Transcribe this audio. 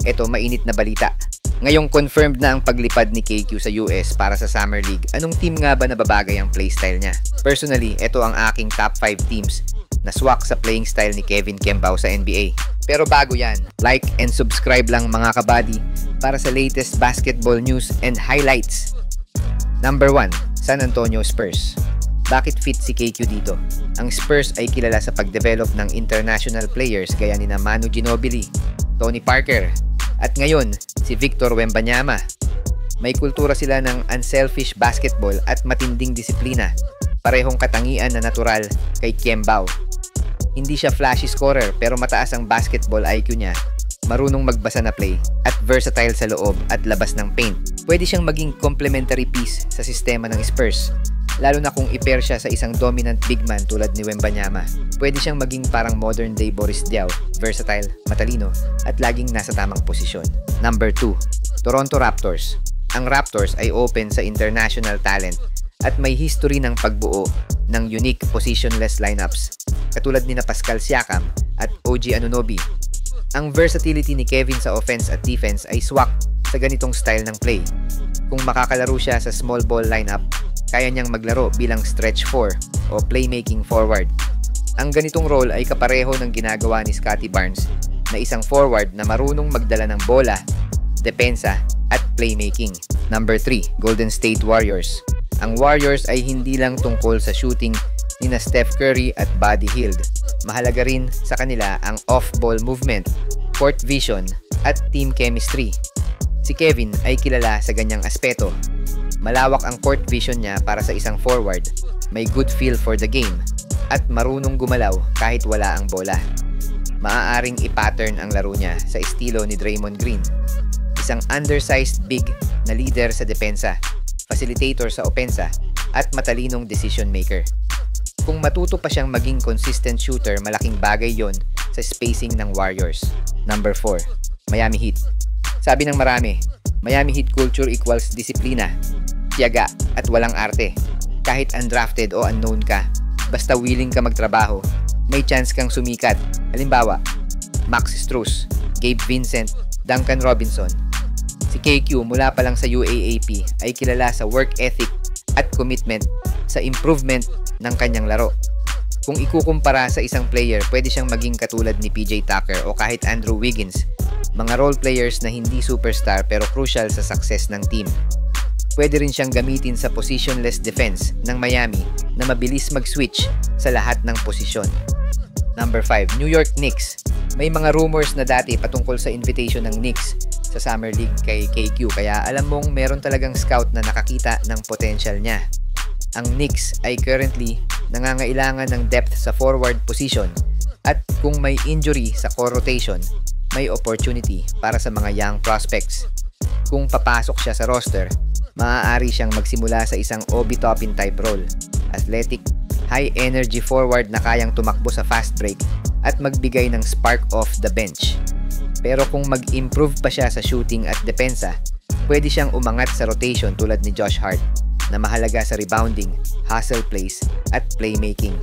Ito, mainit na balita. Ngayong confirmed na ang paglipad ni KQ sa US para sa Summer League, anong team nga ba nababagay ang playstyle niya? Personally, ito ang aking top 5 teams na swak sa playing style ni Kevin Kembao sa NBA. Pero bago yan, like and subscribe lang mga kabady para sa latest basketball news and highlights. Number 1, San Antonio Spurs. Bakit fit si KQ dito? Ang Spurs ay kilala sa pag-develop ng international players gaya ni Manu Ginobili, Tony Parker, at ngayon si Victor Wembanyama. May kultura sila ng unselfish basketball at matinding disiplina, parehong katangian na natural kay Kembao. Hindi siya flashy scorer pero mataas ang basketball IQ niya, marunong magbasa na play, at versatile sa loob at labas ng paint. Pwede siyang maging complementary piece sa sistema ng Spurs, lalo na kung i-pair siya sa isang dominant big man tulad ni Wembanyama. Pwede siyang maging parang modern day Boris Diaw, versatile, matalino, at laging nasa tamang posisyon. Number 2, Toronto Raptors. Ang Raptors ay open sa international talent at may history ng pagbuo ng unique positionless lineups katulad ni Pascal Siakam at OG Anunoby. Ang versatility ni Kevin sa offense at defense ay swak sa ganitong style ng play. Kung makakalaro siya sa small ball lineup, kaya niyang maglaro bilang stretch 4 o playmaking forward. Ang ganitong role ay kapareho ng ginagawa ni Scottie Barnes na isang forward na marunong magdala ng bola, depensa, at playmaking. Number 3, Golden State Warriors. Ang Warriors ay hindi lang tungkol sa shooting ni na Steph Curry at Buddy Hield. Mahalaga rin sa kanila ang off-ball movement, court vision, at team chemistry. Si Kevin ay kilala sa ganyang aspeto. Malawak ang court vision niya para sa isang forward, may good feel for the game, at marunong gumalaw kahit wala ang bola. Maaaring i-pattern ang laro niya sa estilo ni Draymond Green, isang undersized big na leader sa depensa, facilitator sa opensa, at matalinong decision maker. Kung matuto pa siyang maging consistent shooter, malaking bagay yon sa spacing ng Warriors. Number 4, Miami Heat. Sabi ng marami, Miami Heat culture equals disiplina, tiyaga, at walang arte. Kahit undrafted o unknown ka, basta willing ka magtrabaho, may chance kang sumikat. Halimbawa, Max Strus, Gabe Vincent, Duncan Robinson. Si KQ mula pa lang sa UAAP ay kilala sa work ethic at commitment sa improvement ng kanyang laro. Kung ikukumpara sa isang player, pwede siyang maging katulad ni PJ Tucker o kahit Andrew Wiggins, mga role players na hindi superstar pero crucial sa success ng team. Pwede rin siyang gamitin sa positionless defense ng Miami na mabilis mag-switch sa lahat ng posisyon. Number 5, New York Knicks. May mga rumors na dati patungkol sa invitation ng Knicks sa Summer League kay KQ, kaya alam mong meron talagang scout na nakakita ng potential niya. Ang Knicks ay currently nangangailangan ng depth sa forward position, at kung may injury sa core rotation, may opportunity para sa mga young prospects. Kung papasok siya sa roster, maaari siyang magsimula sa isang Obi Toppin type role, athletic, high energy forward na kayang tumakbo sa fast break at magbigay ng spark off the bench. Pero kung mag-improve pa siya sa shooting at depensa, pwede siyang umangat sa rotation tulad ni Josh Hart na mahalaga sa rebounding, hustle plays, at playmaking.